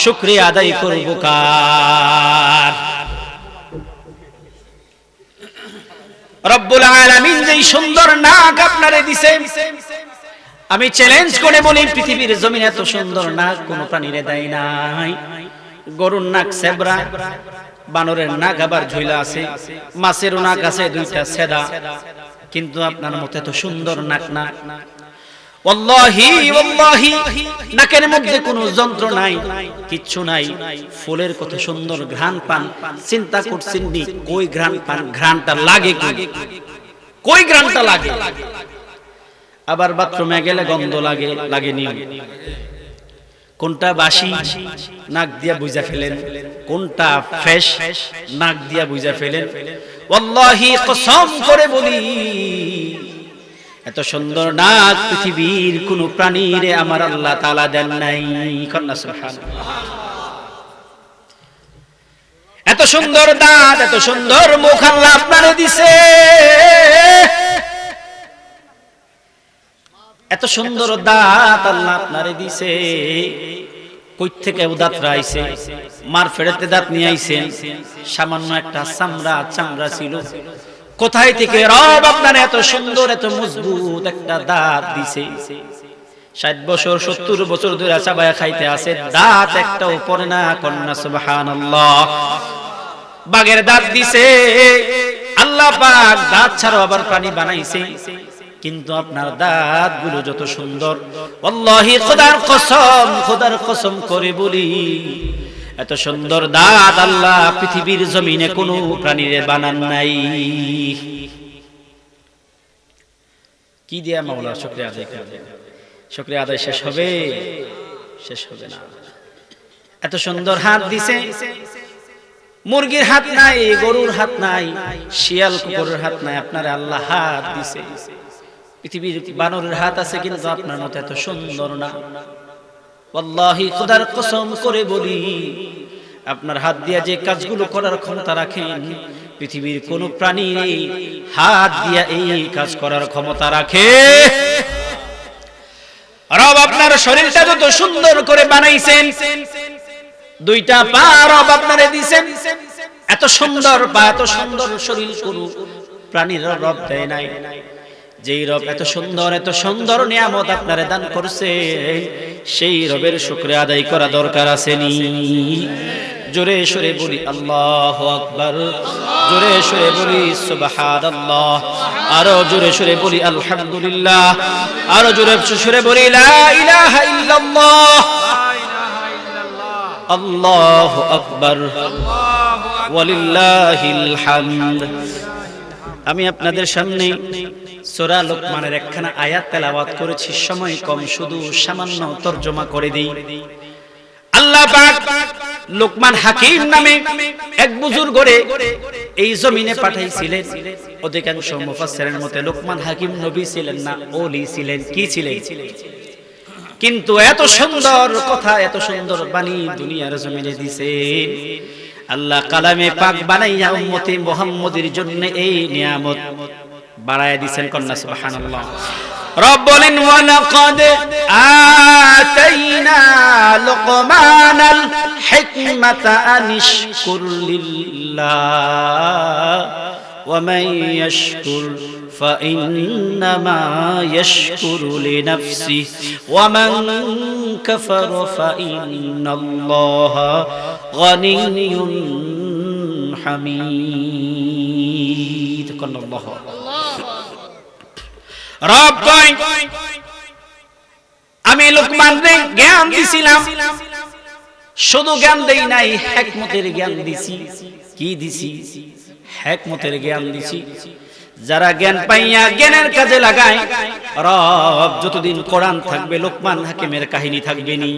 শুকরিয়া আদায় করব কার? রব্বুল আলামিন যে সুন্দর নাক আপনারে দিছে, আমি চ্যালেঞ্জ করে বলি পৃথিবীর জমিনে এত সুন্দর নাক কোন প্রাণীরে দেয় নাই। গরুর নাক সেবরা, বানরের নাক আবার ঝুলা আছে, মাছেরও নাক আছে দুইটা সেদা, কিন্তু আপনার মতো এত সুন্দর নাক না। ওয়াল্লাহি নাকের মধ্যে কোনো যন্ত্র নাই, কিচ্ছু নাই। ফুলের কত সুন্দর ঘ্রাণ পান, চিন্তা করছেন নি কই ঘ্রাণ পান? ঘ্রাণটা লাগে কই ঘ্রাণটা লাগে? আবার বাথরুমে গেলে গন্ধ লাগে, লাগেনি? কোনটা বাসি নাক দিয়া বুঝা ফেলেন, কোনটা ফ্রেশ নাক দিয়া বুঝা ফেলেন। ওয়াল্লাহি কসম করে বলি, এত সুন্দর নাক পৃথিবীর কোন প্রাণীরে আমার আল্লাহ তাআলা দেন নাই। কন্যা সুবহানাল্লাহ। এত সুন্দর দাঁত, এত সুন্দর মুখ আল্লাহ আপনারে দিছে, এত সুন্দর দাঁত আল্লাহ আপনারে দিছে। কই থেকে দাঁত রাইছে? মার ফেরতে দাঁত নিয়ে আইছেন? সামান্য একটা চামড়া ছিল। কোথায় থেকে রব আপনার এত সুন্দর এত মজবুত একটা দাঁত দিছে? 60 বছর 70 বছর ধরে চাবায়া খাইতে আছে, দাঁত একটাও পড়ে না। কন্যা সুবহানাল্লাহ। বাঘের দাঁত দিছে আল্লাহ পাক, দাঁত ছাড়াও আবার প্রাণী বানাইছে, কিন্তু আপনার দাঁত গুলো যত সুন্দর, ওয়াল্লাহি খোদার কসম করে বলি, এত সুন্দর দাঁত আল্লাহ পৃথিবীর জমিনে কোনো প্রাণীরে বানান নাই। কি দিয়া মাওলা শুকরিয়া আদায় করবে? শুকরিয়া আদায় শেষ হবে? শেষ হবে না। এত সুন্দর হাত দিছে, মুরগির হাত নাই, গরুর হাত নাই, শিয়াল কুকুরের হাত নাই, আপনার আল্লাহ হাত দিছে। পৃথিবীর বানরের হাত আছে, কিন্তু আপনার মতো এত সুন্দর না। ওয়াল্লাহি খোদার কসম করে বলি, আপনার হাত দিয়া যে কাজগুলো করার ক্ষমতা রাখেন, পৃথিবীর কোন প্রাণী হাত দিয়া এই কাজ করার ক্ষমতা রাখে? রব আপনার শরীরটা যত সুন্দর করে বানাইছেন, দুইটা পা রব আপনারে দিবেন, এত সুন্দর পা, এত সুন্দর শরীর কোন প্রাণীর রব দেয় নাই। যেই রব এত সুন্দর নিয়ামত আপনারে দান করছে, সেই রবের শুকরিয়া আদায় করা দরকার আসেনি? জোরে সরে বলি আল্লাহু আকবার, জোরে সরে বলি সুবহানাল্লাহ, আরো জোরে সরে বলি আলহামদুলিল্লাহ, আরো জোরে সরে বলি লা ইলাহা ইল্লাল্লাহ, আল্লাহু আকবার, ওয়ালিল্লাহিল হামদ। আমি আপনাদের সামনে সূরা লোকমানের একখানা আয়াত তেলাওয়াত করেছি, সময় কম, শুধু সামান্য তরজমা করে দেই। আল্লাহ পাক লোকমান হাকিম নামে এক বুজুর্গরে এই জমিনে পাঠাইছিলেন। অধিকাংশ মুফাসসিরের মতে লোকমান হাকিম নবী ছিলেন না, ওলি ছিলেন। কি ছিলেন? কিন্তু এত সুন্দর কথা, এত সুন্দর বাণী দুনিয়ার জমিনে দিয়েছেন আল্লাহ। কালামে পাক বানাইয়া উম্মতে মুহাম্মদের জন্য এই নিয়ামত বাড়ায়া দিবেন। কন্যা সুবহানাল্লাহ। রব বলেন ওয়ালাকাদ আতাইনা লুকমানাল হিকমাতা আনিশকুর লিল্লাহ ওয়া মান ইয়াশকুর ফাইন্নামা ইয়াশকুরু লিনাফসিহি ওয়া মান কাফারা ফাইন্নাল্লাহা গানিয়্যুন হামিদ। কন্নাল্লাহ। রব কয় আমি লোকমানকে জ্ঞান দিছিলাম, শুধু জ্ঞান দেই নাই, হিকমতের জ্ঞান দিছি। কি দিছি? হিকমতের জ্ঞান দিছি। যারা জ্ঞান পাইয়া জ্ঞানের কাজে লাগায়, রব যতদিন কোরআন থাকবে লোকমান হাকিমের কাহিনী থাকবে নি।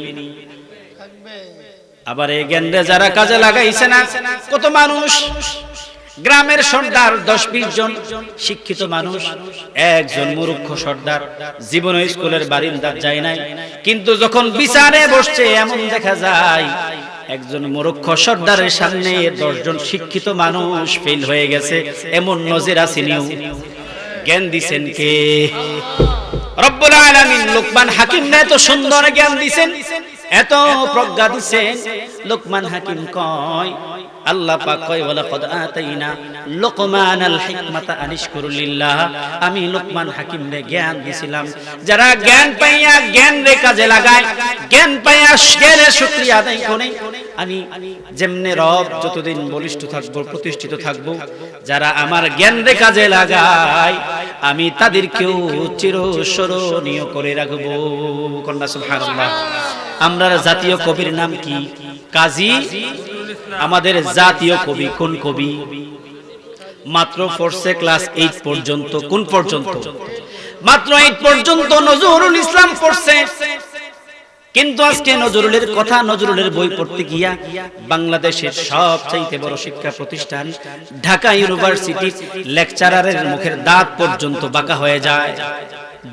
আবার এই জ্ঞানরে যারা কাজে লাগাইছে না, কত মানুষ গ্রামের সর্দার 10-20 জন শিক্ষিত মানুষ, একজন মূর্খ সর্দার জীবনে স্কুলের বারিন্দা যায় নাই, কিন্তু যখন বিচারে বসছে এমন দেখা যায় একজন মূর্খ সর্দারের সামনে 10 জন শিক্ষিত মানুষ ফেল হয়ে গেছে। এমন নজির আসেনি। জ্ঞান দিছেন কে? রব্বুল আলামিন লোকমান হাকিমকে এত সুন্দর জ্ঞান দিছেন, এত প্রজ্ঞা দিছেন। লোকমান হাকিম কয়, আল্লাহ পাক কয়, ওয়ালাকাদ আতাইনা লোকমানাল হিকমাতা আনিশকুর লিল্লাহ। আমি লোকমান হাকিমকে জ্ঞান দিছিলাম। যারা জ্ঞান পাইয়া জ্ঞান রে কাজে লাগায়, জ্ঞান পাইয়া জ্ঞানের শুকরিয়া আদায় করে, আমি যেমনে রব যতদিন বলিষ্ঠ থাকবো, প্রতিষ্ঠিত থাকবো, যারা আমার জ্ঞান রে কাজে লাগায় আমি তাদেরকেও চিরস্মরণীয় করে রাখবো। কন্যা সুবহানাল্লাহ। আমরা জাতীয় কবির নাম কি? কাজী। আমাদের জাতীয় কবি কোন কবি? মাত্র পড়ছে ক্লাস 8 পর্যন্ত। কোন পর্যন্ত? মাত্র 8 পর্যন্ত নজরুল ইসলাম পড়ছে। কিন্তু আজকে নজরুলের কথা, নজরুলের বই পড়তে গিয়া বাংলাদেশের সবচাইতে বড় শিক্ষা প্রতিষ্ঠান ঢাকা ইউনিভার্সিটি লেকচারারের মুখের দাঁত পর্যন্ত বাঁকা হয়ে যায়।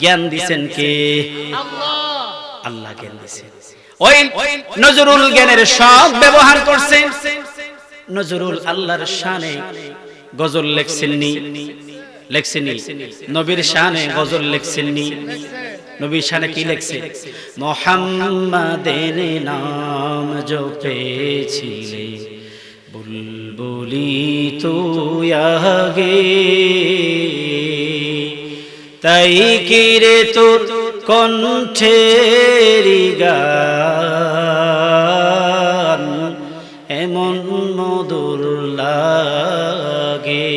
জ্ঞান দিছেন কে? আল্লাহ জ্ঞান দিছেন। ওই নজরুল জ্ঞানের সব ব্যবহার করছে। নজরুল আল্লাহর শানে গজল লেখছেননি? লেখছেননি? নবীর শানে গজল লেখছেননি? নবীর শানে কি লেখছে? মুহাম্মাদের নাম জপেছিলে বুলবুলি তুই আগে, তাই কি রে তোর কণ্ঠের গান এমন মধুর লাগে।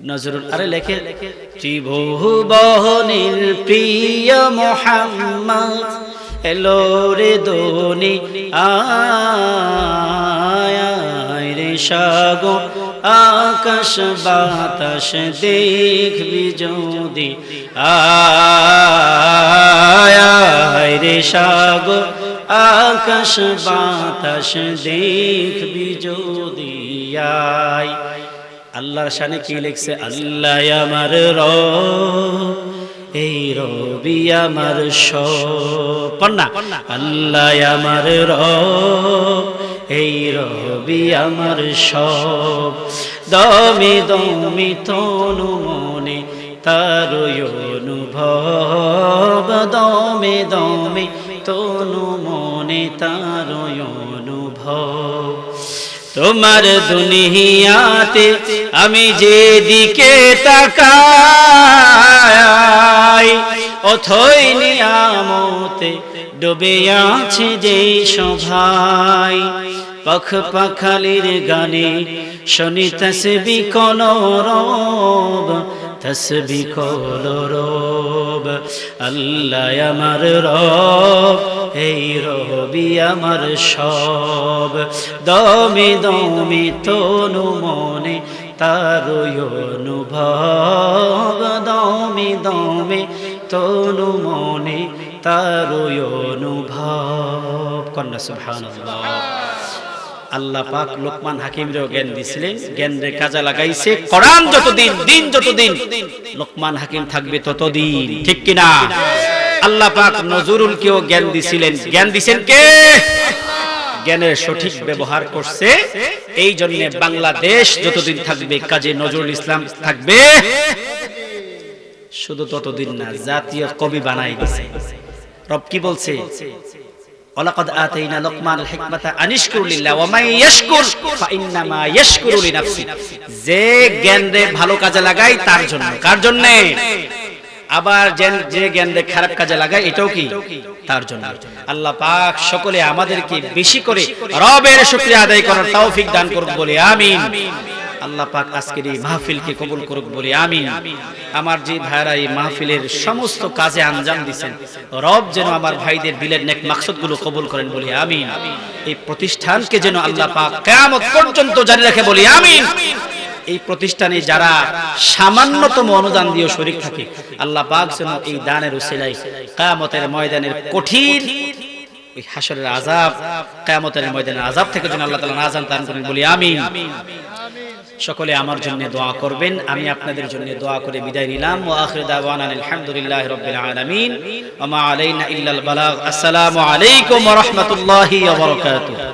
নজরুল আরে লেখে, ত্রিভুবনের প্রিয় মুহাম্মদ এলো রে দোনি আয় রে সাগর আকাশ বাতাস দেখবি যদি আয় রে সাগর আকাশ বাতাস দেখবি যদি আয়। আল্লাহর শানে কি লিখছে? আল্লাহ আমার রব, এই রবি আমার সব। পড়না, আল্লাহ আমার রব, এই রবি আমার সব। দমে দমে তনু মনে তার অনুভব, দমে দমে তনু মনে তার অনুভব। তোমার দুনিয়াতে আমি যেদিকে তাকাই, অথই নিয়ামতে ডুবে আছে যে সভাই। পাখ পাখালির গানে শুনি তসবি কলরব, তসবি কলরব। আল্লাহ আমার রব, এই রবি আমার সব। দমে দমে তনু মনে তার অনুভব, দমে দমে তনু মনে তার অনুভব। কন্যা সুবহানাল্লাহ। আল্লাহ পাক লোকমান হাকিমরেও জ্ঞান দিছিলেন, জ্ঞান রে কাজে লাগাইছে। কোরআন যতদিন, দিন যতদিন লোকমান হাকিম থাকবে ততদিন, ঠিক কিনা? আল্লাহ পাক নজরুলকেও জ্ঞান দিছিলেন। জ্ঞান দিছেন কে? জ্ঞানের সঠিক ব্যবহার করছে। এই জন্য বাংলাদেশ যতদিন থাকবে কাজী নজরুল ইসলাম থাকবে। শুধু ততদিন না, জাতীয় কবি বানাই দিছে। রব কি বলছে? ওয়ালাকাদ আতাইনা লোকমানাল হিকমাতা আনিশকুর লিল্লাহ ওয়া মান ইয়াশকুর ফাইন্নামা ইয়াশকুরু লিনাফসি। যে জ্ঞান রে ভালো কাজে লাগায় তার জন্য। কার জন্য? আবার যে জ্ঞান রে খারাপ কাজে লাগায় এটাও কি তার জন্য। আল্লাহ পাক সকলে আমাদেরকে বেশি করে রবের শুকরিয়া আদায় করার তৌফিক দান করুক বলে আমিন। আল্লাহ পাক আজকের এই মাহফিলকে কবুল করুক বলে আমিন। আমার যে ভাইরা এই মাহফিলের সমস্ত কাজে আঞ্জাম দিবেন, রব যেন আমার ভাইদের দিলের নেক মাকসাদগুলো কবুল করেন বলে আমিন। এই প্রতিষ্ঠানকে যেন আল্লাহ পাক কিয়ামত পর্যন্ত জারি রাখে বলে আমিন। এই প্রতিষ্ঠানে যারা সামান্যতম অনুদান দিয়ে শরীক থাকে, আল্লাহ পাক যেন এই দানের উসিলায় কিয়ামতের ময়দানের কঠিন ওই হাসরের আযাব, কিয়ামতের ময়দানের আযাব থেকে যেন আল্লাহ তাআলা নাজাত দান করেন, বলি আমিন। সকলে আমার জন্য দোয়া করবেন, আমি আপনাদের জন্য দোয়া করে বিদায় নিলাম। ওয়া আখিরু দাওয়ানা আলহামদুলিল্লাহি রাব্বিল আলামিন ওয়া মা আলাইনা ইল্লাল বালাগ। আসসালামু আলাইকুম ওয়া রাহমাতুল্লাহি ওয়া বারাকাতুহু।